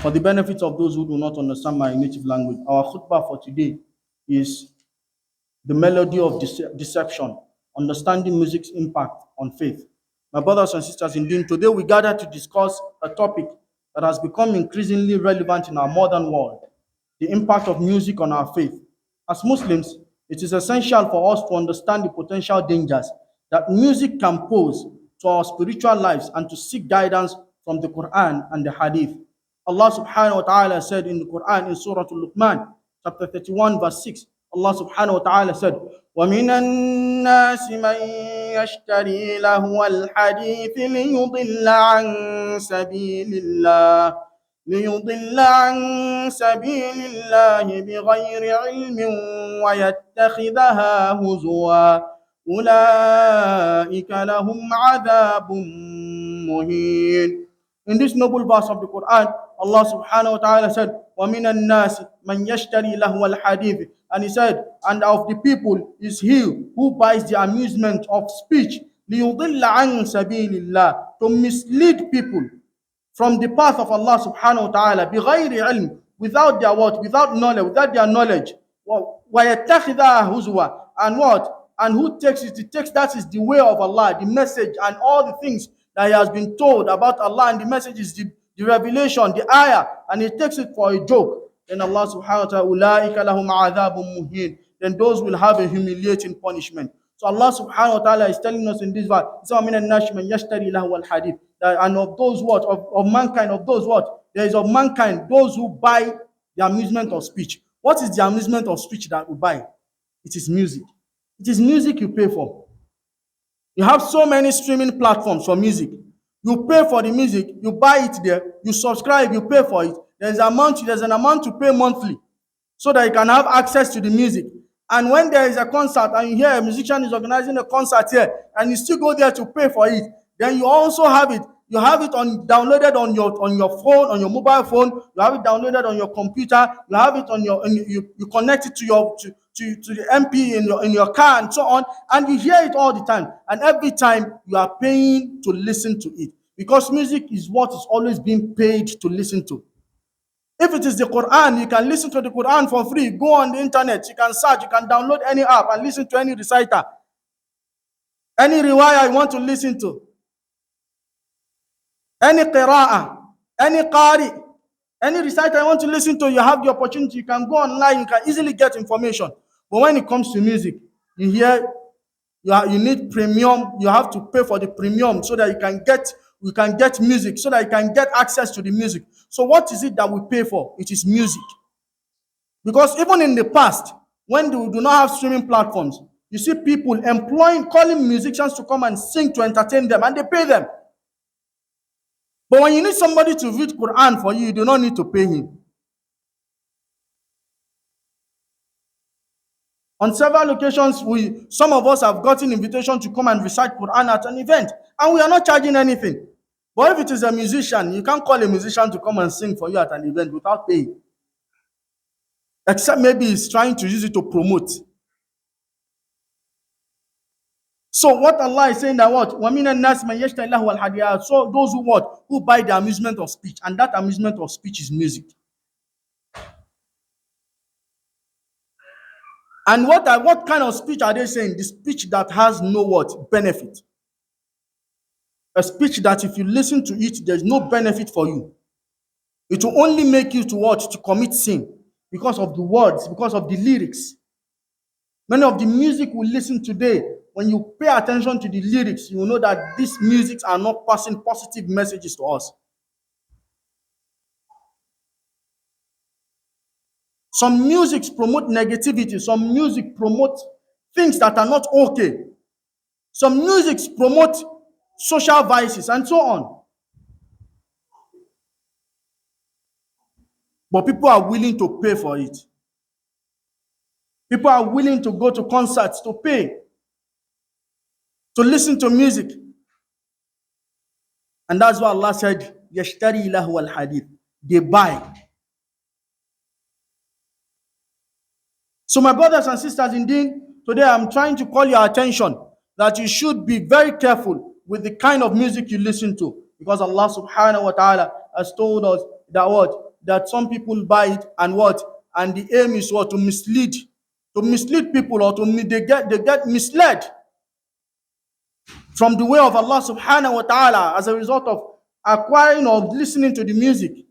For the benefit of those who do not understand my native language, our khutbah for today is the melody of deception, understanding music's impact on faith. My brothers and sisters, indeed, today we gather to discuss a topic that has become increasingly relevant in our modern world: the impact of music on our faith. As Muslims, it is essential for us to understand the potential dangers that music can pose to our spiritual lives and to seek guidance from the Quran and the Hadith. Allah subhanahu wa ta'ala said in the Quran in Surah Al-Luqman, chapter 31, verse 6, Allah subhanahu wa ta'ala said, وَمِنَ النَّاسِ مَنْ يَشْتَرِي لَهْوَ الْحَدِيثِ لِيُضِلَّ عن سبيل الله بغير علم ويتخذها هزوا أولئك لهم عذاب مهين. In this noble verse of the Quran, Allah subhanahu wa ta'ala said, وَمِنَ النَّاسِ مَنْ يَشْتَرِي لَهْوَ الْحَدِيثِ. And he said, and of the people is he who buys the amusement of speech, لِيُضِلَّ عَنْ سَبِيلِ اللَّهِ, to mislead people from the path of Allah subhanahu wa ta'ala, بِغَيْرِ عِلْمٍ, without their what? Without knowledge, without their knowledge. وَيَتَّخِذَهَا هُزُوًا. And what? And who takes it? He takes that is the way of Allah, the message, and all the things that he has been told about Allah, and the message is the revelation, the ayah, and he takes it for a joke. Then Allah subhanahu wa ta'ala, أُولَٰئِكَ لَهُمْ عَذَابٌ مُهِينٌ. Then those will have a humiliating punishment. So Allah subhanahu wa ta'ala is telling us in this verse, مِنَ النَّاسِ مَنْ يَشْتَرِي لَهْوَ الْحَدِيثِ. And of those what? Of mankind, of those what? There is of mankind, those who buy the amusement of speech. What is the amusement of speech that we buy? It is music. It is music you pay for. You have so many streaming platforms for music. You pay for the music, you buy it there, you subscribe, you pay for it. There's an amount to pay monthly so that you can have access to the music. And when there is a concert and you hear a musician is organizing a concert here and you still go there to pay for it, then you also have it. You have it downloaded on your phone, on your mobile phone. You have it downloaded on your computer. You have it on you connect it to the MP in your car and so on, and you hear it all the time. And every time you are paying to listen to it, because music is what is always being paid to listen to. If it is the Quran, you can listen to the Quran for free. Go on the internet, you can search, you can download any app and listen to any reciter, any riwayah you want to listen to, any qira'ah, any qari, any reciter you want to listen to. You have the opportunity. You can go online, you can easily get information. But when it comes to music, you hear you need premium. You have to pay for the premium so that you can get music, so that you can get access to the music. So what is it that we pay for? It is music. Because even in the past, when we do not have streaming platforms, you see people calling musicians to come and sing to entertain them, and they pay them. But when you need somebody to read Quran for you, you do not need to pay him. On several occasions, some of us have gotten invitation to come and recite Quran at an event, and we are not charging anything. But if it is a musician, you can't call a musician to come and sing for you at an event without paying. Except maybe he's trying to use it to promote. So what Allah is saying that what? وَمِنَ النَّاسِ مَنْ يَشْتَرِي لَهْوَ الْحَدِيثِ. So those who what? Who buy the amusement of speech, and that amusement of speech is music. And what kind of speech are they saying? The speech that has no what? Benefit. A speech that if you listen to it, there's no benefit for you. It will only make you to what? To commit sin, because of the words, because of the lyrics. Many of the music we listen today, when you pay attention to the lyrics, you will know that these musics are not passing positive messages to us. Some music promote negativity. Some music promote things that are not okay. Some music promote social vices and so on. But people are willing to pay for it. People are willing to go to concerts to pay, to listen to music. And that's why Allah said, يَشْتَرِي لَهْوَ الْحَدِيثِ. They buy. So my brothers and sisters, indeed, today I'm trying to call your attention that you should be very careful with the kind of music you listen to. Because Allah subhanahu wa ta'ala has told us that what? that some people buy it and what? And the aim is what? To mislead people, or they get misled from the way of Allah subhanahu wa ta'ala as a result of acquiring or listening to the music.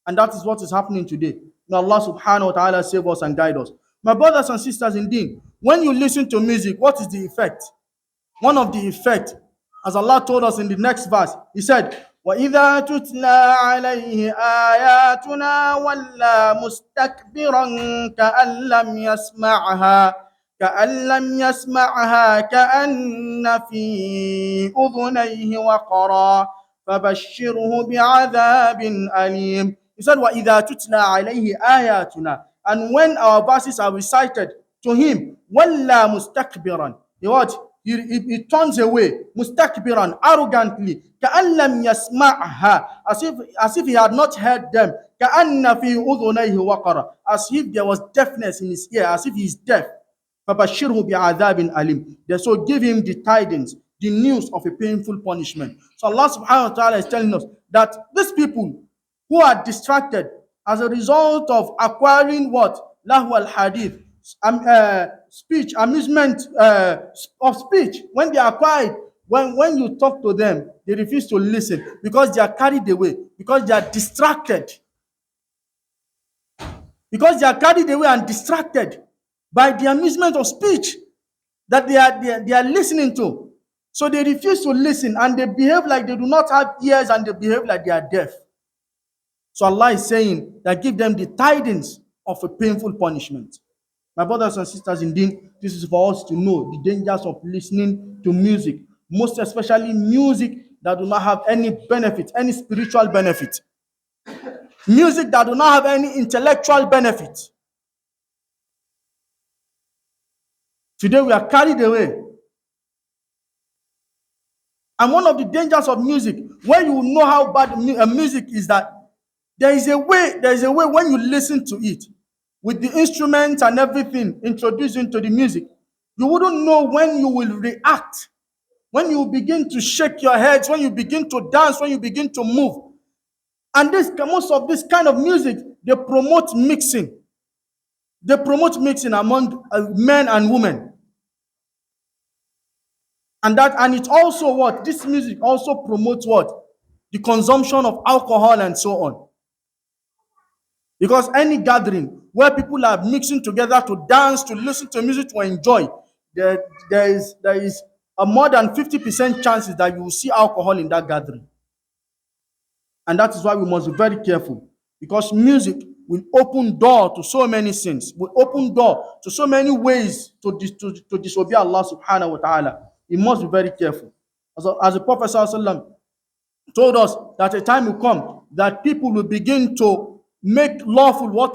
And that is what is happening today. May Allah subhanahu wa ta'ala save us and guide us. My brothers and sisters in deen, when you listen to music, what is the effect? One of the effects, as Allah told us in the next verse, He said, وَإِذَا تُتْلَى عَلَيْهِ آيَاتُنَا وَلَّى مُسْتَكْبِرًا كأن لم يسمعها كأن في أذنيه وقرا فبشره بعذاب أليم. He said, وَإِذَا تُتْلَى عَلَيْهِ آيَاتُنَا, and when our verses are recited to him, وَلَّى مُسْتَكْبِرًا, he turns away, mustakbiran, arrogantly, كأن لم يسمعها, as if he had not heard them, كأن في أذنيه وقرا, as if there was deafness in his ear, as if he is deaf. فَبَشِّرْهُ بِعَذَابٍ أَلِيمٍ. So give him the tidings, the news of a painful punishment. So Allah subhanahu wa ta'ala is telling us that these people who are distracted as a result of acquiring what? Lahu al-hadith, speech, amusement of speech. When they are quiet, when you talk to them, they refuse to listen because they are carried away, because they are distracted. Because they are carried away and distracted by the amusement of speech that they are listening to. So they refuse to listen, and they behave like they do not have ears, and they behave like they are deaf. So Allah is saying that give them the tidings of a painful punishment. My brothers and sisters, indeed, this is for us to know the dangers of listening to music, most especially music that do not have any benefit, any spiritual benefit. Music that do not have any intellectual benefit. Today we are carried away. And one of the dangers of music, when you know how bad music is, that there is a way when you listen to it, with the instruments and everything introduced into the music, you wouldn't know when you will react, when you begin to shake your heads, when you begin to dance, when you begin to move. And most of this kind of music, they promote mixing. They promote mixing among men and women. And it also what? This music also promotes what? The consumption of alcohol and so on. Because any gathering where people are mixing together to dance, to listen to music, to enjoy, there is a more than 50% chances that you will see alcohol in that gathering. And that is why we must be very careful, because music will open door to so many sins, will open door to so many ways to disobey Allah subhanahu wa ta'ala. We must be very careful. As the Prophet ﷺ told us that a time will come that people will begin to make lawful what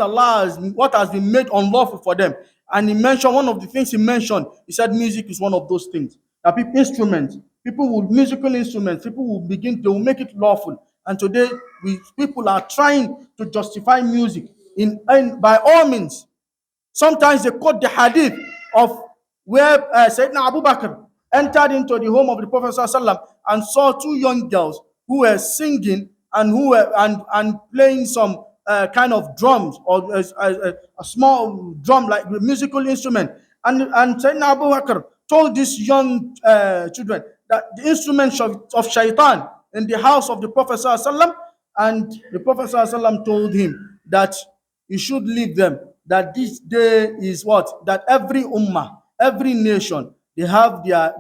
has been made unlawful for them. And he mentioned one of the things he said music is one of those things. That musical instruments, they will make it lawful. And today, people are trying to justify music by all means. Sometimes they quote the hadith of where Sayyidina Abu Bakr entered into the home of the Prophet ﷺ and saw two young girls who were singing and playing some kind of drums, or a small drum, like a musical instrument. And Sayyidina Abu Bakr told these young children that the instrument of shaitan in the house of the Prophet ﷺ, and the Prophet ﷺ told him that he should leave them, that this day is what? That every ummah, every nation, they have their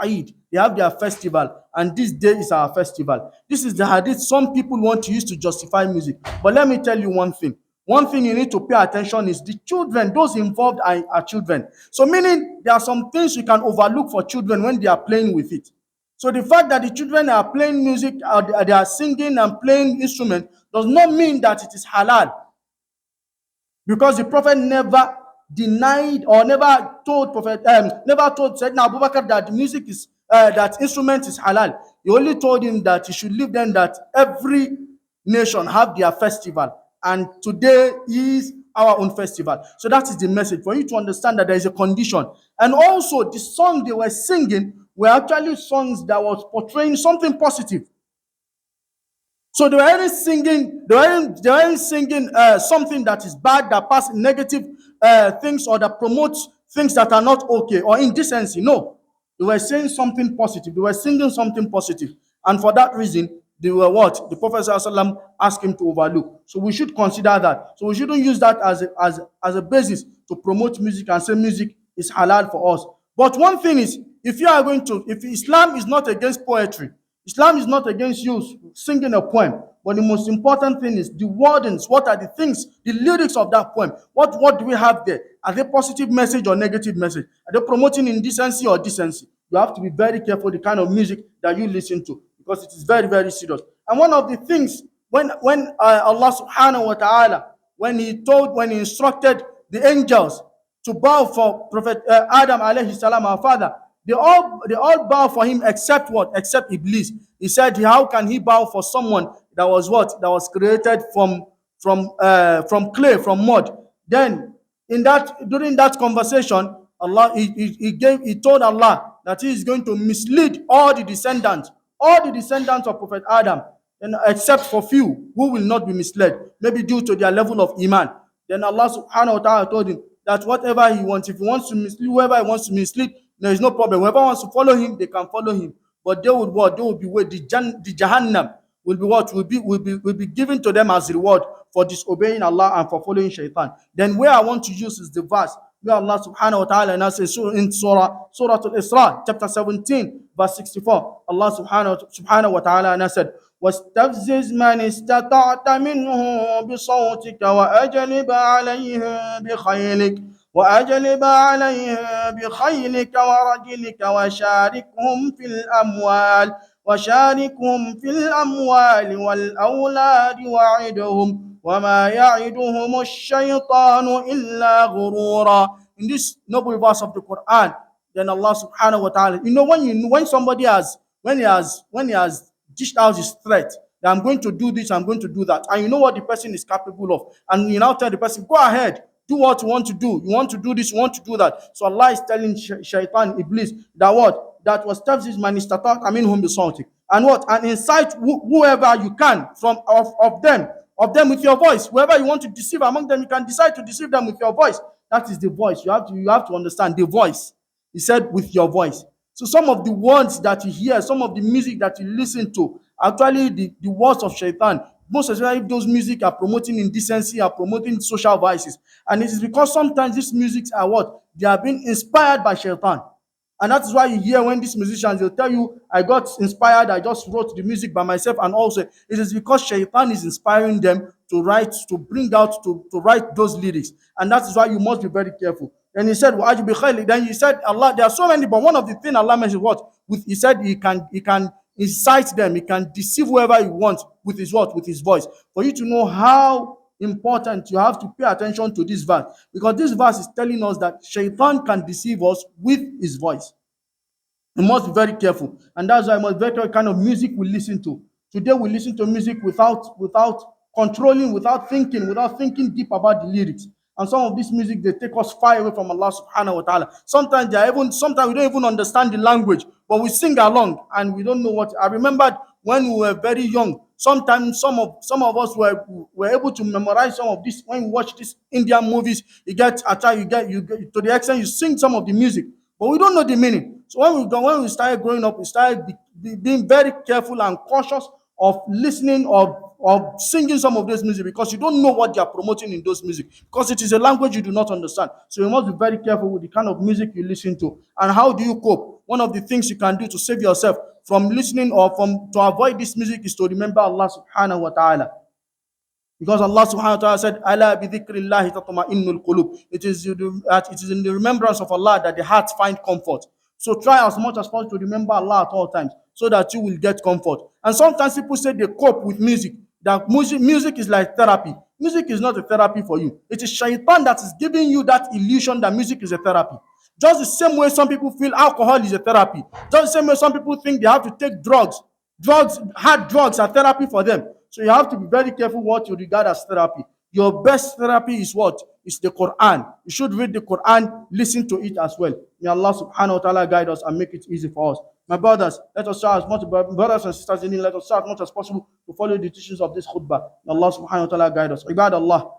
Eid, they have their festival, and this day is our festival. This is the hadith some people want to use to justify music. But let me tell you one thing. One thing you need to pay attention is the children. Those involved are children. So meaning there are some things you can overlook for children when they are playing with it. So the fact that the children are playing music, they are singing and playing instruments, does not mean that it is halal. Because the Prophet never denied or never told Sayyidina Abu Bakr that music is that instrument is halal. He only told him that he should leave them, that every nation have their festival, and today is our own festival. So that is the message, for you to understand that there is a condition. And also the song they were singing were actually songs that was portraying something positive. So they were singing, they were singing something that is bad, that passes negative things, or that promotes things that are not okay, or indecency. No, they were saying something positive. They were singing something positive, and for that reason, they were what the Prophet ﷺ asked him to overlook. So we should consider that. So we shouldn't use that as a basis to promote music and say music is halal for us. But one thing is, if Islam is not against poetry, Islam is not against you singing a poem, but the most important thing is the wordings. What are the things, the lyrics of that poem? What do we have there? Are they positive message or negative message? Are they promoting indecency or decency? You have to be very careful the kind of music that you listen to, because it is very, very serious. And one of the things, when Allah subhanahu wa ta'ala, when he instructed the angels to bow for Prophet Adam alayhi salam, our father, they all bow for him except what? Except Iblis. He said, how can he bow for someone that was what? That was created from clay, from mud. Then during that conversation, Allah he told Allah that he is going to mislead all the descendants of Prophet Adam, and except for few who will not be misled, maybe due to their level of iman. Then Allah subhanahu wa ta'ala told him that whatever he wants, if he wants to mislead whoever he wants to mislead, there is no problem. Whoever wants to follow him, they can follow him. But they would what? They will be with the Jahannam will be what? Will be given to them as reward for disobeying Allah and for following Shaitan. Then where I want to use is the verse where Allah subhanahu wa ta'ala now says in Surah Al-Isra, chapter 17, verse 64. Allah subhanahu wa ta'ala now said, واستفزز من استطعت منه بصوتك وأجلب عليهم بخيلك ورجلك وشاركهم في الأموال والأولاد وعدهم وما يعدهم الشيطان إلا غرورا. In this noble verse of the Quran, then Allah subhanahu wa ta'ala, when somebody when he has dished out his threat that I'm going to do this, I'm going to do that, and you know what the person is capable of, and you now tell the person, go ahead, do what you want to do. You want to do this, you want to do that. So Allah is telling Shaitan, Iblis, that what? That was tafziz man istata'ta minhum bisawtik. And what? And incite whoever you can of them with your voice. Whoever you want to deceive among them, you can decide to deceive them with your voice. That is the voice. You have to understand the voice. He said with your voice. So some of the words that you hear, some of the music that you listen to, actually the words of Shaitan. Most especially if those music are promoting indecency, are promoting social vices. And it is because sometimes these musics are what? They are being inspired by Shaitan. And that is why you hear when these musicians, they'll tell you, I got inspired, I just wrote the music by myself. And also, it is because Shaitan is inspiring them to write those lyrics. And that is why you must be very careful. And he said, then he said, Allah, there are so many, but one of the things Allah mentioned, what? He said he can incite them, he can deceive whoever he wants with his what? With his voice. For you to know how important, you have to pay attention to this verse, because this verse is telling us that Shaitan can deceive us with his voice. We must be very careful, and that's why we must be very careful what kind of music we listen to. Today we listen to music without controlling, without thinking deep about the lyrics. And some of this music, they take us far away from Allah subhanahu wa ta'ala. Sometimes we don't even understand the language, but we sing along and we don't know what. I remembered when we were very young, sometimes some of us were able to memorize some of this. When we watch these Indian movies, you get to the extent you sing some of the music, but we don't know the meaning. So when we started growing up, we started being very careful and cautious of listening or singing some of those music, because you don't know what they are promoting in those music, because it is a language you do not understand. So you must be very careful with the kind of music you listen to. And how do you cope? One of the things you can do to save yourself from listening or to avoid this music is to remember Allah subhanahu wa ta'ala. Because Allah subhanahu wa ta'ala said, Ala bi dhikrillahi tatma'innul qulub. It is in the remembrance of Allah that the hearts find comfort. So try as much as possible to remember Allah at all times, so that you will get comfort. And sometimes people say they cope with music, that music is like therapy. Music is not a therapy for you. It is Shaitan that is giving you that illusion that music is a therapy. Just the same way some people feel alcohol is a therapy. Just the same way some people think they have to take drugs. Hard drugs are therapy for them. So you have to be very careful what you regard as therapy. Your best therapy is what? It's the Quran. You should read the Quran, listen to it as well. May Allah subhanahu wa ta'ala guide us and make it easy for us. My brothers, let us try as much, brothers and sisters in it, let us try as much as possible to follow the teachings of this khutbah. May Allah subhanahu wa ta'ala guide us. Ibad Allah.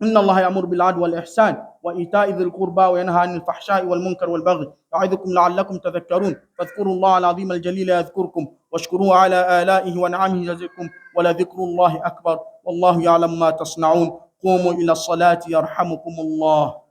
إن الله يأمر بالعدل والإحسان وإيتاء ذي القربى وينهى عن الفحشاء والمنكر والبغي يعظكم لعلكم تذكرون فاذكروا الله العظيم الجليل يذكركم واشكروه على آلائه ونعمه يزدكم ولذكر الله أكبر والله يعلم ما تصنعون قوموا إلى الصلاة يرحمكم الله.